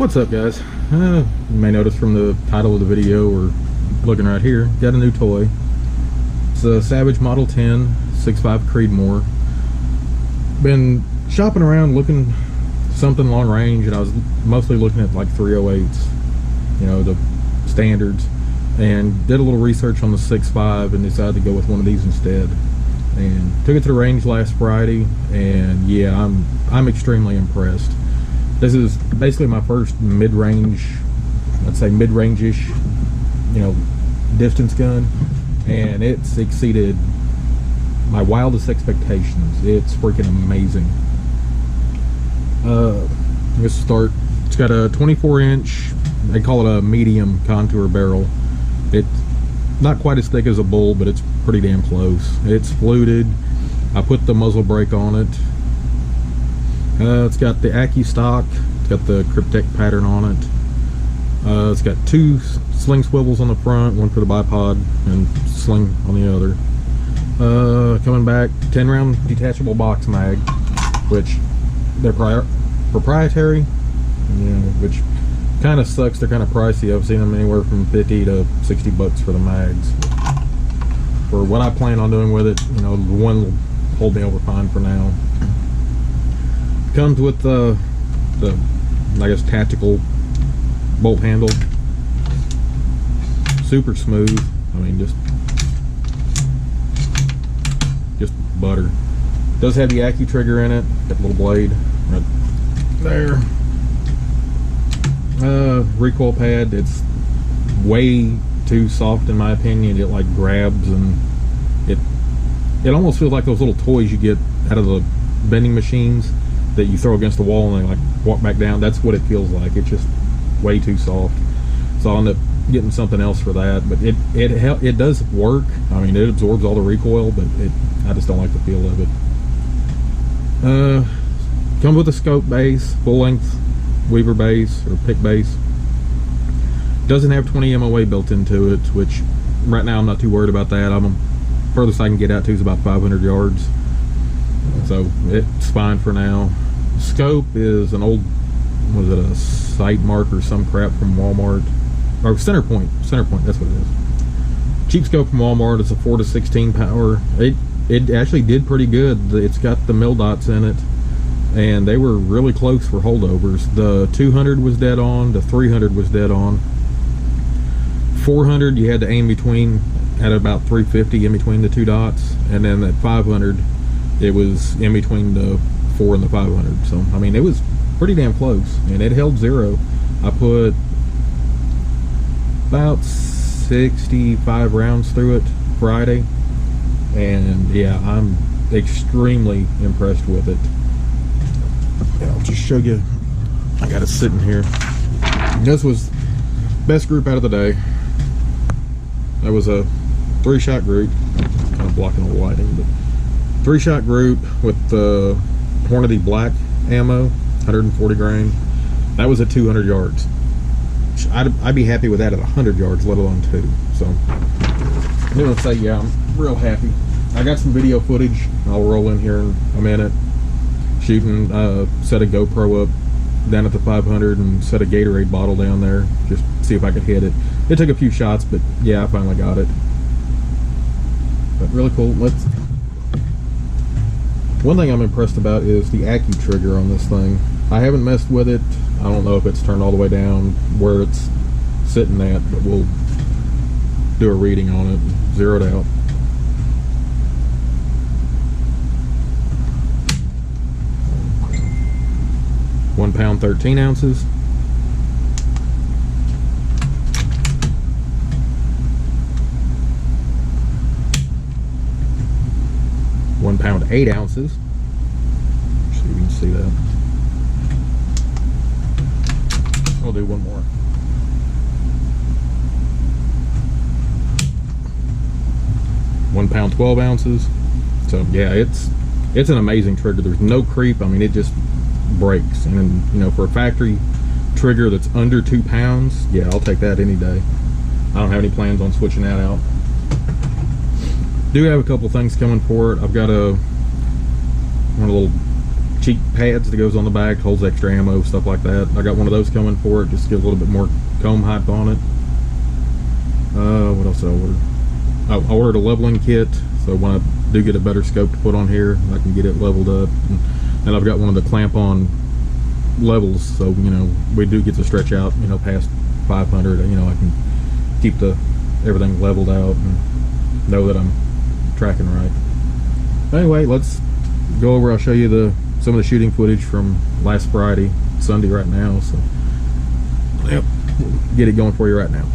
What's up, guys? You may notice from the title of the video, or looking right here, got a new toy. It's a Savage Model 10 6.5 Creedmoor. Been shopping around looking something long range, and I was mostly looking at like 308s, you know, the standards, and did a little research on the 6.5 and decided to go with one of these instead. And took it to the range last Friday, and yeah, I'm extremely impressed. This is basically my first mid-range, let's say mid-range-ish, you know, distance gun, and it's exceeded my wildest expectations. It's freaking amazing. Let's start. It's got a 24-inch, they call it a medium contour barrel. It's not quite as thick as a bull, but it's pretty damn close. It's fluted. I put the muzzle brake on it. It's got the Accu stock. It's got the cryptic pattern on it. It's got two sling swivels on the front, one for the bipod and sling on the other. Coming back, 10 round detachable box mag, which they're proprietary, you know, which kind of sucks. They're kind of pricey. I've seen them anywhere from 50 to 60 bucks for the mags. For what I plan on doing with it, you know, the one will hold me over fine for now. Comes with the I guess tactical bolt handle. Super smooth. I mean, just butter. Does have the Accu trigger in it. Got a little blade right there. Recoil pad. It's way too soft in my opinion. It like grabs, and it almost feels like those little toys you get out of the vending machines that you throw against the wall and they like walk back down. That's what it feels like. It's just way too soft. So I'll end up getting something else for that. But it does work. I mean, it absorbs all the recoil, but I just don't like the feel of it. Comes with a scope base, full length Weaver base or pick base. Doesn't have 20 MOA built into it, which right now I'm not too worried about that. Furthest I can get out to is about 500 yards. So it's fine for now. Scope is an old, was it a Sight Mark or some crap from Walmart, or Centerpoint, that's what it is. Cheap scope from Walmart. It's a 4 to 16 power. It actually did pretty good. It's got the mil dots in it, and they were really close for holdovers. The 200 was dead on, the 300 was dead on. 400 you had to aim between at about 350 in between the two dots, and then at 500 it was in between the 4 and the 500. So I mean, it was pretty damn close, and it held zero. I put about 65 rounds through it Friday, and yeah, I'm extremely impressed with it. Yeah, I'll just show you. I got it sitting here. This was best group out of the day. That was a 3-shot group. Kind of blocking the lighting, but 3-shot group with the Hornady Black ammo, 140 grain. That was at 200 yards. I'd be happy with that at 100 yards, let alone 2. So I'm gonna say, yeah, I'm real happy. I got some video footage I'll roll in here in a minute. Shooting, set a GoPro up down at the 500 and set a Gatorade bottle down there, just see if I could hit it. It took a few shots, but yeah, I finally got it. But really cool. One thing I'm impressed about is the Accu trigger on this thing. I haven't messed with it. I don't know if it's turned all the way down where it's sitting at, but we'll do a reading on it, zero it out. £1 13 ounces. £1 8 ounces. See if you can see that. We'll do one more. £1 12 ounces. So yeah, it's an amazing trigger. There's no creep. I mean, it just breaks. And you know, for a factory trigger that's under 2 pounds, yeah, I'll take that any day. I don't have any plans on switching that out. Do have a couple things coming for it. I've got one of the little cheek pads that goes on the back, holds extra ammo, stuff like that. I got one of those coming for it, just to get a little bit more comb height on it. What else did I order? I ordered a leveling kit, so when I do get a better scope to put on here, I can get it leveled up. And I've got one of the clamp-on levels, so you know, we do get to stretch out, you know, past 500. You know, I can keep everything leveled out and know that I'm tracking right. Anyway, let's go over. I'll show you some of the shooting footage from last Friday, Sunday right now. So, yep, get it going for you right now.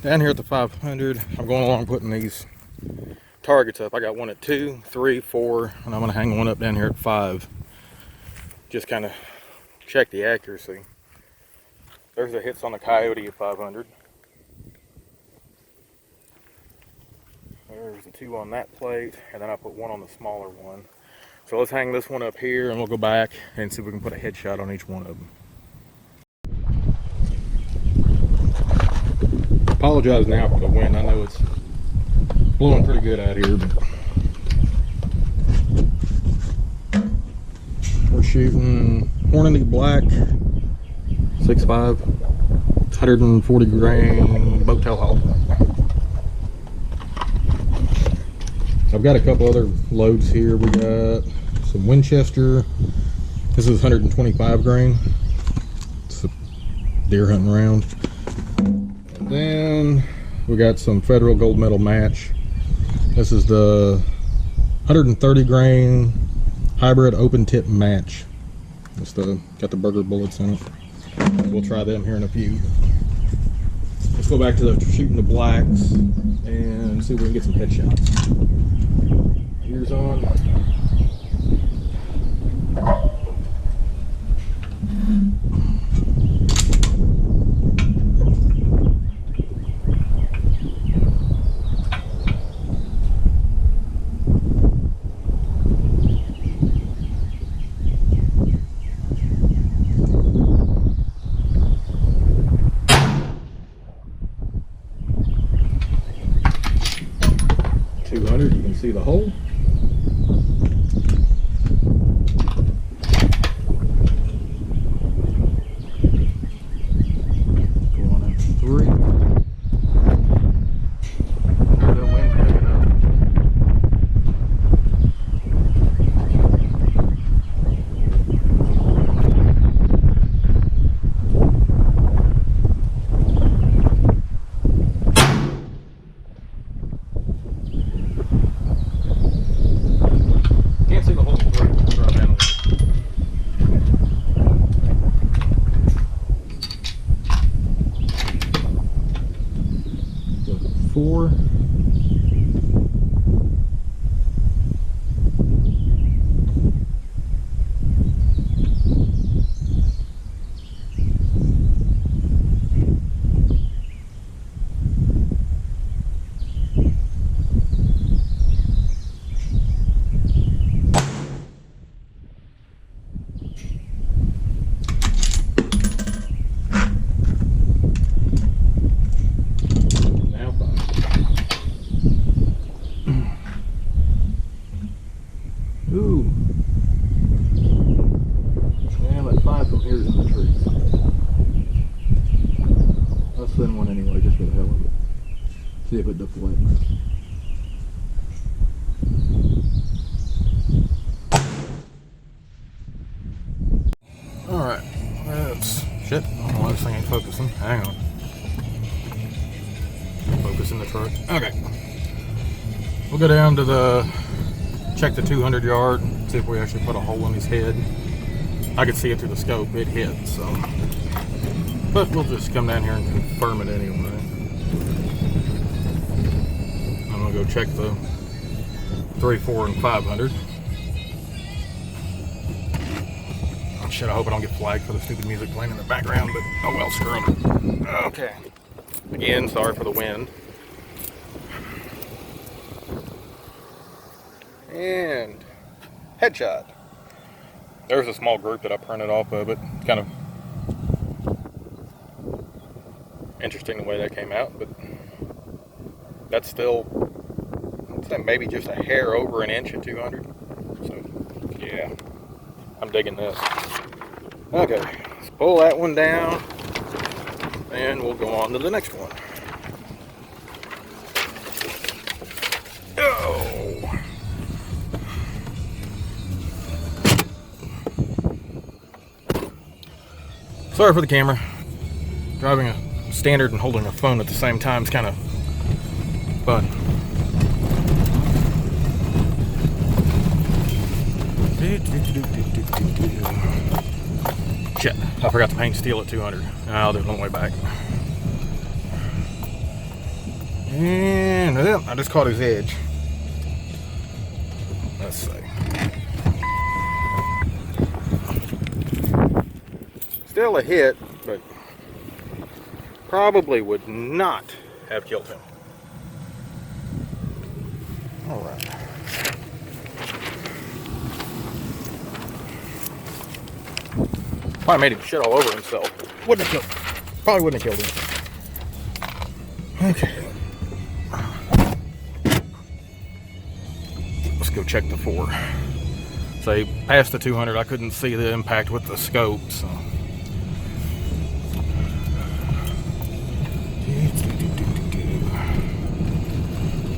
Down here at the 500, I'm going along putting these targets up. I got one at 2, 3, 4, and I'm going to hang one up down here at 5. Just kind of check the accuracy. There's the hits on the Coyote at 500. There's the 2 on that plate, and then I put 1 on the smaller one. So let's hang this one up here, and we'll go back and see if we can put a headshot on each one of them. Apologize now for the wind. I know it's blowing pretty good out here, but we're shooting Hornady Black 6.5, 140 grain Boattail Hawk. I've got a couple other loads here. We got some Winchester. This is 125 grain. It's a deer hunting round. Then we got some Federal Gold Medal Match. This is the 130 grain hybrid open tip match. It's got the burger bullets in it. We'll try them here in a few. Let's go back to shooting the blacks and see if we can get some headshots. Ears on. 200, you can see the hole. Going up 3. There, the wind's picking up. Can't see the whole 3. Drop down a little. 4. Ooh. And that 5 from here is in the trees. I'll send one anyway, just for the hell of it. See if it deflects. Alright, that's shit. I don't know why this thing ain't focusing. Hang on. Focus in the truck. Okay. We'll go down to check the 200 yard, see if we actually put a hole in his head. I could see it through the scope, it hit, so. But we'll just come down here and confirm it anyway. I'm gonna go check the 3, 4, and 500. Oh shit, I hope I don't get flagged for the stupid music playing in the background, but oh well, screw them. Okay. Again, sorry for the wind. And headshot. There's a small group that I printed off of it. It's kind of interesting the way that came out, but that's still, I'd say maybe just a hair over an inch at 200. So yeah, I'm digging this. Okay, let's pull that one down and we'll go on to the next one. Oh. Sorry for the camera. Driving a standard and holding a phone at the same time is kind of fun. Shit, I forgot to paint steel at 200. I'll do it on the way back. And I just caught his edge. Let's see. Still a hit, but probably would not have killed him. All right. Probably made him shit all over himself. Wouldn't have killed him. Probably wouldn't have killed him. Okay. Let's go check the 4. So he passed the 200. I couldn't see the impact with the scope, so.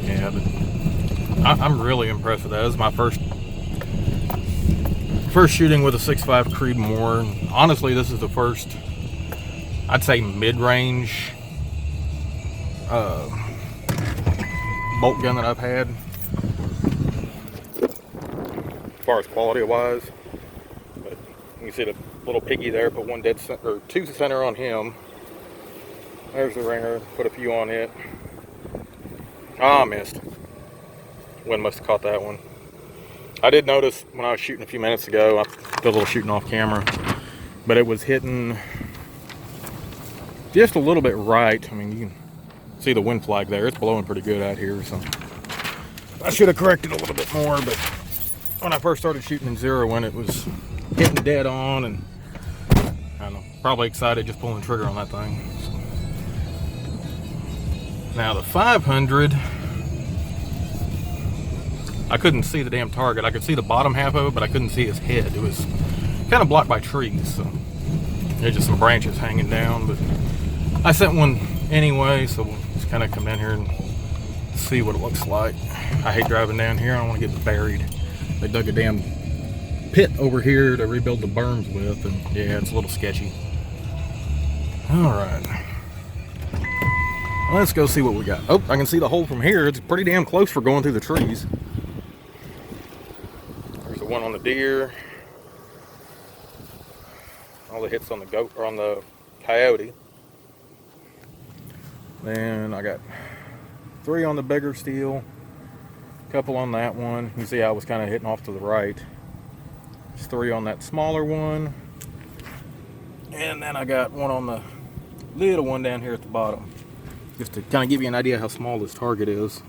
Yeah, but I'm really impressed with that. This is my first shooting with a 6.5 Creedmoor. Honestly, this is the first, I'd say, mid-range bolt gun that I've had, as far as quality-wise. But you can see the little piggy there. Put one dead center, or 2 center on him. There's the ringer. Put a few on it. Ah, I missed. Wind must have caught that one. I did notice when I was shooting a few minutes ago, I did a little shooting off camera, but it was hitting just a little bit right. I mean, you can see the wind flag there. It's blowing pretty good out here, so I should have corrected a little bit more, but when I first started shooting in 0 when it was hitting dead on, and I don't know, probably excited just pulling the trigger on that thing. So. Now the 500, I couldn't see the damn target. I could see the bottom half of it, but I couldn't see his head. It was kind of blocked by trees, so there's just some branches hanging down. But I sent one anyway, so we'll just kind of come in here and see what it looks like. I hate driving down here. I don't want to get buried. They dug a damn pit over here to rebuild the berms with, and yeah, it's a little sketchy. All right. Let's go see what we got. Oh, I can see the hole from here. It's pretty damn close for going through the trees. There's the one on the deer. All the hits on the goat, or on the coyote. Then I got 3 on the bigger steel. A couple on that one. You can see how I was kind of hitting off to the right. There's 3 on that smaller one. And then I got 1 on the little one down here at the bottom. Just to kind of give you an idea how small this target is.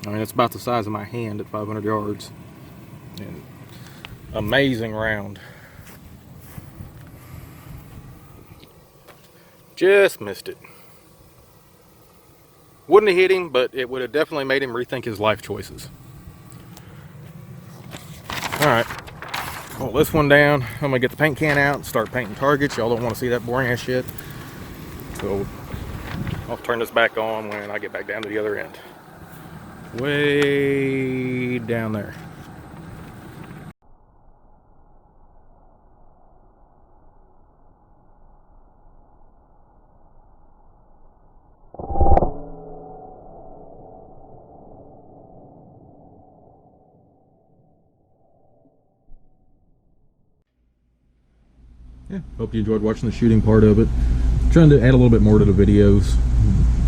I mean, it's about the size of my hand at 500 yards. And amazing round. Just missed it. Wouldn't have hit him, but it would have definitely made him rethink his life choices. Alright. Hold this one down. I'm gonna get the paint can out and start painting targets. Y'all don't want to see that boring ass shit. So I'll turn this back on when I get back down to the other end. Way down there. Yeah, hope you enjoyed watching the shooting part of it. Trying to add a little bit more to the videos,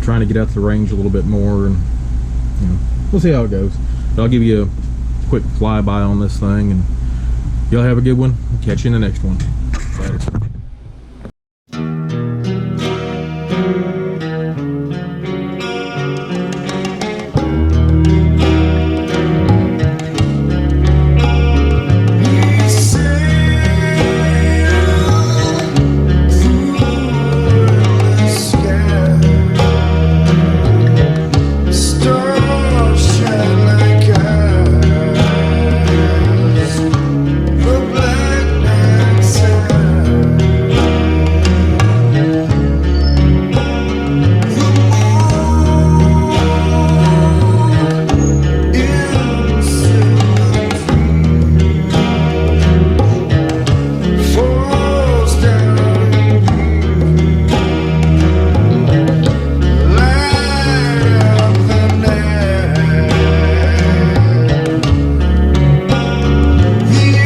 trying to get out to the range a little bit more, and you know, we'll see how it goes. But I'll give you a quick flyby on this thing, and y'all have a good one. Catch you in the next one. Later.